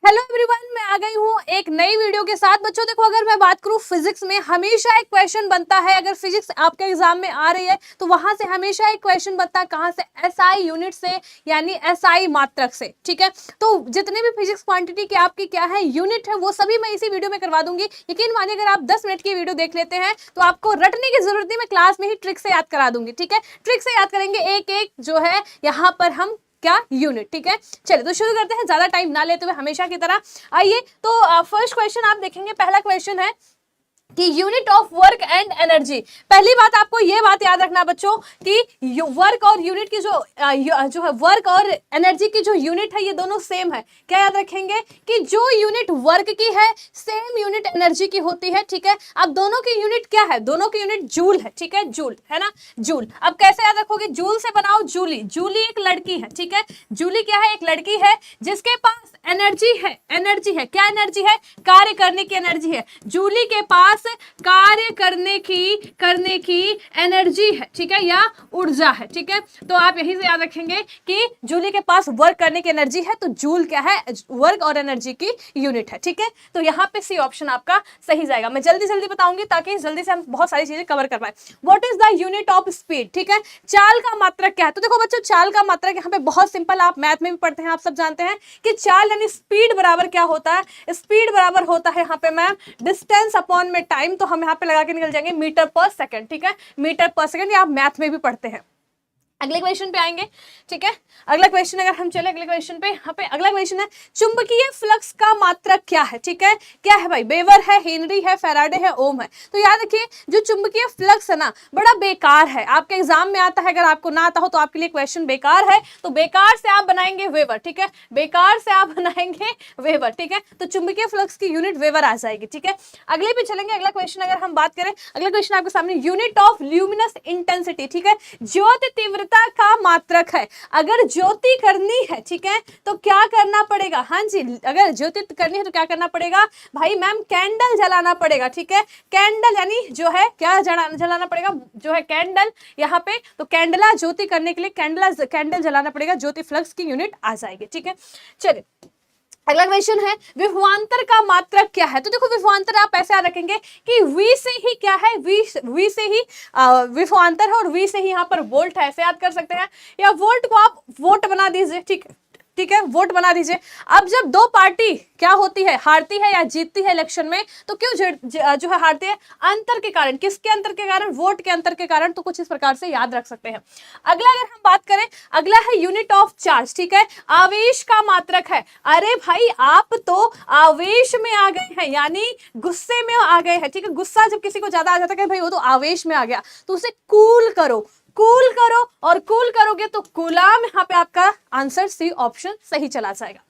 Hello everyone, मैं आ गई हूँ एक नई वीडियो के साथ। बच्चों देखो, अगर मैं बात करूँ फिजिक्स में हमेशा एक क्वेश्चन बनता है। अगर फिजिक्स आपके एग्जाम में आ रही है तो वहां से हमेशा एक क्वेश्चन बनता है। कहाँ से? एसआई यूनिट से, यानी एसआई मात्रक से। ठीक है, तो जितने भी फिजिक्स क्वांटिटी की आपकी क्या है यूनिट है, वो सभी मैं इसी वीडियो में करवा दूंगी। यकीन मानिए, अगर आप 10 मिनट की वीडियो देख लेते हैं तो आपको रटने की जरूरत नहीं, मैं क्लास में ही ट्रिक से याद करा दूंगी। ठीक है, ट्रिक से याद करेंगे एक एक जो है यहाँ पर हम क्या यूनिट। ठीक है, चलिए तो शुरू करते हैं, ज्यादा टाइम ना लेते हुए हमेशा की तरह। आइए तो फर्स्ट क्वेश्चन आप देखेंगे। पहला क्वेश्चन है कि unit of work and energy. पहली बात आपको यह बात याद रखना बच्चों कि वर्क और यूनिट की जो है वर्क और एनर्जी की जो यूनिट है ये दोनों सेम है। क्या याद रखेंगे कि जो यूनिट वर्क की है सेम यूनिट एनर्जी की होती है। ठीक है, अब दोनों की यूनिट क्या है? दोनों की यूनिट जूल है। ठीक है, जूल है ना, जूल। अब कैसे याद रखोगे? जूल से बनाओ जूली। जूली एक लड़की है। ठीक है, जूली क्या है? एक लड़की है जिसके पास एनर्जी है। एनर्जी है, क्या एनर्जी है? कार्य करने की एनर्जी है। जूली के पास कार्य करने की एनर्जी है। ठीक है, या ऊर्जा है। ठीक है, तो आप यही से याद रखेंगे कि जूली के पास वर्क करने की एनर्जी है, तो जूल क्या है? वर्क और एनर्जी की यूनिट है। ठीक है, तो यहाँ पे सी ऑप्शन आपका सही जाएगा। मैं जल्दी जल्दी बताऊंगी ताकि जल्दी से हम बहुत सारी चीजें कवर कर पाए। What is the unit of speed? ठीक है, चाल का मात्रक क्या है? तो देखो बच्चों, चाल का मात्रक यहाँ पे बहुत सिंपल, आप मैथ में भी पढ़ते हैं, आप सब जानते हैं कि चाल यानी स्पीड बराबर क्या होता है? स्पीड बराबर होता है यहाँ पे मैम डिस्टेंस अपॉन में टाइम। तो हम यहाँ पे लगा के निकल जाएंगे मीटर पर सेकंड। ठीक है, मीटर पर सेकंड, ये आप मैथ में भी पढ़ते हैं। अगले क्वेश्चन पे आएंगे। ठीक है, अगला क्वेश्चन अगर हम चले अगले क्वेश्चन पे, यहाँ पे अगला क्वेश्चन है चुंबकीय फ्लक्स का मात्रक क्या है? ठीक है, क्या है भाई? वेबर है, हेनरी है, फैराडे है, ओम है। तो याद रखिए जो चुंबकीय फ्लक्स है ना, बड़ा बेकार है। आपके एग्जाम में आता है, अगर आपको ना आता हो तो आपके लिए क्वेश्चन बेकार है। तो बेकार से आप बनाएंगे वेबर। ठीक है, बेकार से आप बनाएंगे वेबर। ठीक है, तो चुंबकीय फ्लक्स की यूनिट वेबर आ जाएगी। ठीक है, अगले पे चलेंगे। अगला क्वेश्चन अगर हम बात करें, अगला क्वेश्चन आपके सामने यूनिट ऑफ ल्यूमिनस इंटेंसिटी। ठीक है, ज्योति तीव्रता का मात्रक है। अगर ज्योति करनी है, ठीक है, तो क्या करना पड़ेगा? हाँ जी, अगर ज्योति करनी है तो क्या करना पड़ेगा भाई? मैम कैंडल जलाना पड़ेगा। ठीक है, कैंडल यानी जो है क्या जलाना पड़ेगा? जो है कैंडल यहाँ पे। तो कैंडला ज्योति करने के लिए कैंडल जलाना पड़ेगा, ज्योति फ्लक्स की यूनिट आ जाएगी। ठीक है, चलिए अगला क्वेश्चन है विभवांतर का मात्रक क्या है? तो देखो विभवांतर आप ऐसे याद रखेंगे कि V से ही क्या है? V से ही विभवांतर है और V से ही यहाँ पर वोल्ट है, ऐसे याद कर सकते हैं। या वोल्ट को आप वोट बना दीजिए। ठीक है, ठीक है, वोट बना दीजिए। अब जब दो पार्टी क्या होती है, हारती है या जीतती है इलेक्शन में, तो क्यों जो है हारती है? अंतर के कारण। किसके अंतर के कारण? वोट के अंतर के कारण। तो कुछ इस प्रकार से याद रख सकते हैं। अगला अगर हम बात करें, अगला है यूनिट ऑफ चार्ज। ठीक है, आवेश का मात्रक है। अरे भाई आप तो आवेश में आ गए हैं, यानी गुस्से में आ गए हैं। ठीक है, गुस्सा जब किसी को ज्यादा आ जाता है भाई वो तो आवेश में आ गया, तो उसे कूल करो। कूल करो, और कूल करोगे तो कूलाम। यहाँ पे आपका आंसर सी ऑप्शन सही चला जाएगा।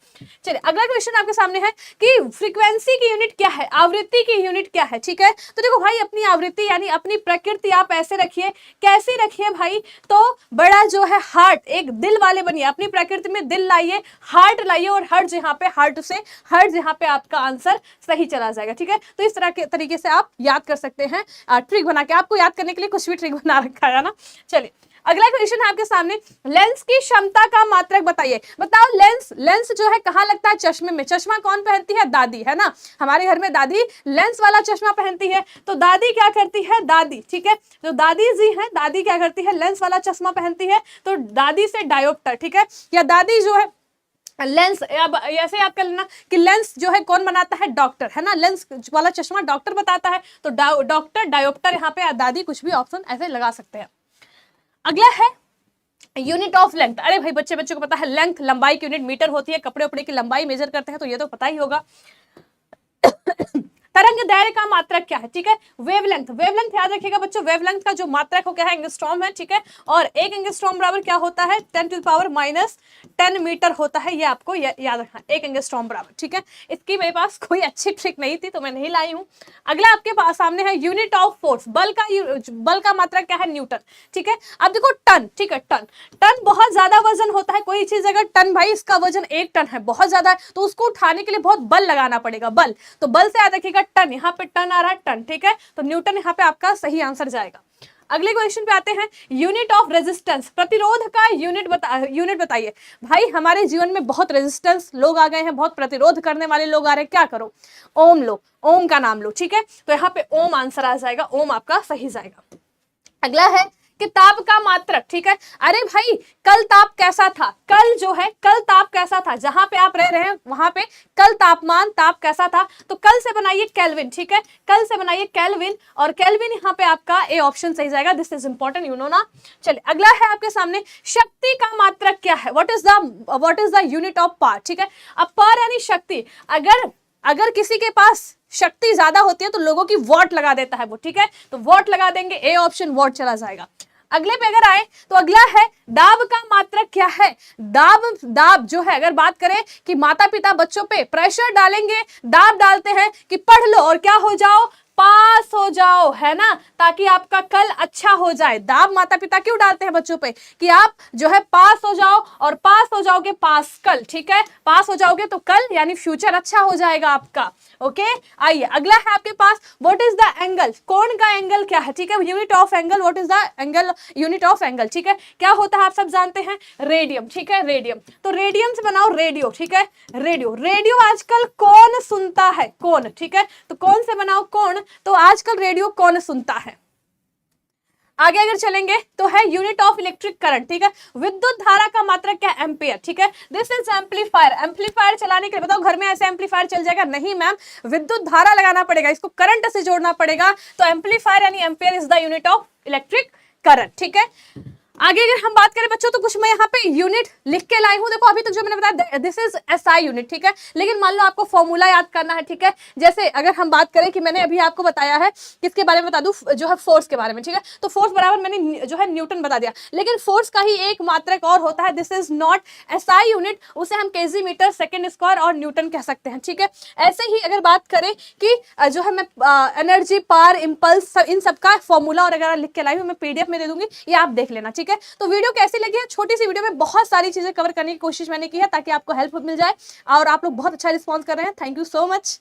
चलिए अगला क्वेश्चन आपके सामने है कि फ्रीक्वेंसी की यूनिट क्या है? आवृत्ति की यूनिट क्या है? ठीक है, तो देखो भाई अपनी आवृत्ति यानी अपनी प्रकृति आप ऐसे रखिए। कैसे रखिए भाई? तो बड़ा जो है हार्ट, एक दिल वाले बनिए। अपनी प्रकृति में दिल लाइए, हार्ट लाइए, और हर्ट्ज यहाँ पे, हार्ट से हर्ट्ज यहाँ पे आपका आंसर सही चला जाएगा। ठीक है, तो इस तरह के तरीके से आप याद कर सकते हैं ट्रिक बना के। आपको याद करने के लिए कुछ भी ट्रिक बना रखा है ना। चलिए अगला क्वेश्चन है आपके सामने, लेंस की क्षमता का मात्रक बताइए। बताओ लेंस जो है कहाँ लगता है? चश्मे में। चश्मा कौन पहनती है? दादी, है ना। हमारे घर में दादी लेंस वाला चश्मा पहनती है। तो दादी क्या करती है? दादी, ठीक है, तो दादी जी है, दादी क्या करती है? लेंस वाला चश्मा पहनती है। तो दादी से डायोप्टर। ठीक है, या दादी जो है लेंस, अब ऐसे याद कर लेना कि लेंस जो है कौन बनाता है? डॉक्टर, है ना। लेंस वाला चश्मा डॉक्टर बताता है, तो डॉक्टर, डायोप्टर, यहाँ पे दादी, कुछ भी ऑप्शन ऐसे लगा सकते हैं। अगला है यूनिट ऑफ लेंथ। अरे भाई बच्चे को पता है लेंथ, लंबाई की यूनिट मीटर होती है। कपड़े उपड़े की लंबाई मेजर करते हैं, तो ये तो पता ही होगा। तरंग दैर्घ्य का मात्रक क्या है? ठीक है, वेवलेंथ। वेवलेंथ याद रखिएगा बच्चों, वेवलेंथ का जो मात्रक हो क्या है? एंगस्ट्रॉम है। ठीक है, और एक एंगस्ट्रॉम बराबर क्या होता है? 10⁻⁻10 मीटर होता है। ये आपको याद रखना, एक एंगस्ट्रॉम बराबर। ठीक है, इसकी मेरे पास कोई अच्छी ट्रिक नहीं थी तो मैं नहीं लाई हूं। अगला आपके पास सामने है यूनिट ऑफ फोर्स। बल का मात्रक क्या है? न्यूटन। ठीक है, अब देखो टन। ठीक है, टन बहुत ज्यादा वजन होता है। कोई चीज अगर टन, भाई इसका वजन 1 टन है, बहुत ज्यादा है, तो उसको उठाने के लिए बहुत बल लगाना पड़ेगा, बल। तो बल से याद रखिएगा टन, यहाँ पे टन आ रहा है, टन। ठीक है, तो न्यूटन यहाँ पे आपका सही आंसर जाएगा। अगले क्वेश्चन पे आते हैं, यूनिट ऑफ रेजिस्टेंस, प्रतिरोध का यूनिट बताइए। भाई हमारे जीवन में बहुत रेजिस्टेंस लोग आ गए हैं, बहुत प्रतिरोध करने वाले लोग आ रहे हैं, क्या करो, ओम लो, ओम का नाम लो, ठीक है। तो यहाँ पे ओम आंसर आ जाएगा, ओम आपका सही जाएगा। अगला है कि ताप का मात्रक, ठीक है। अरे भाई कल ताप कैसा था, कल जो है कल ताप कैसा था, जहां पे आप रह रहे हैं वहां पे कल तापमान ताप कैसा था, तो कल से बनाइए केल्विन, ठीक है, कल से बनाइए केल्विन, और केल्विन यहाँ पे आपका ए ऑप्शन सही जाएगा, this is important, you know ना। चलिए अगला है आपके सामने, शक्ति का मात्रक क्या है, what is the unit of power, ठीक है। अब पावर यानी शक्ति, अगर किसी के पास शक्ति ज्यादा होती है तो लोगों की वॉट लगा देता है वो, ठीक है, तो वॉट लगा देंगे, ए ऑप्शन वॉट चला जाएगा। अगले पे अगर आए तो अगला है दाब का मात्रक क्या है, दाब जो है, अगर बात करें कि माता पिता बच्चों पे प्रेशर डालेंगे, दाब डालते हैं कि पढ़ लो और क्या हो जाओ, पास हो जाओ, है ना, ताकि आपका कल अच्छा हो जाए। दाब माता पिता क्यों डालते हैं बच्चों पे, कि आप जो है पास हो जाओ, और पास हो जाओगे पास कल, ठीक है, पास हो जाओगे तो कल यानी फ्यूचर अच्छा हो जाएगा आपका। ओके, आइए अगला है आपके पास, व्हाट इज द एंगल, कोण का एंगल क्या है, ठीक है, unit of angle, what is the angle, unit of angle, ठीक है, क्या होता है आप सब जानते हैं, रेडियम, ठीक है, रेडियम, तो रेडियम से बनाओ रेडियो, ठीक है, रेडियो आजकल कौन सुनता है, कौन, ठीक है, तो कौन से बनाओ कौन, तो आजकल रेडियो कौन सुनता है। आगे अगर चलेंगे तो है यूनिट ऑफ इलेक्ट्रिक करंट, ठीक है, विद्युत धारा का मात्रक क्या, एम्पियर, ठीक है, दिस इज एम्पलीफायर, एम्पलीफायर चलाने के लिए बताओ घर में ऐसे एम्पलीफायर चल जाएगा, नहीं मैम, विद्युत धारा लगाना पड़ेगा, इसको करंट से जोड़ना पड़ेगा, तो एम्पलीफायर यानी ampere is the unit of electric current, ठीक है। आगे अगर हम बात करें बच्चों, तो कुछ मैं यहाँ पे यूनिट लिख के लाई हूँ, देखो अभी तक जो मैंने बताया दिस इज एसआई यूनिट, ठीक है, लेकिन मान लो आपको फॉर्मूला याद करना है, ठीक है, जैसे अगर हम बात करें कि मैंने अभी आपको बताया है, किसके बारे में बता दूं, जो है फोर्स के बारे में, ठीक है, तो फोर्स बराबर मैंने जो है न्यूटन बता दिया, लेकिन फोर्स का ही एक मात्रक और होता है, this is not SI unit, उसे हम केजी मीटर सेकेंड स्क्वायर और न्यूटन कह सकते हैं, ठीक है। ऐसे ही अगर बात करें कि जो है मैं एनर्जी, पावर, इंपल्स, इन सबका फॉर्मूला और अगर लिख के लाई हूँ, मैं पीडीएफ में दे दूंगी, ये आप देख लेना, ठीक है। तो वीडियो कैसी लगी है, छोटी सी वीडियो में बहुत सारी चीजें कवर करने की कोशिश मैंने की है, ताकि आपको हेल्प मिल जाए, और आप लोग बहुत अच्छा रिस्पॉन्स कर रहे हैं, थैंक यू सो मच।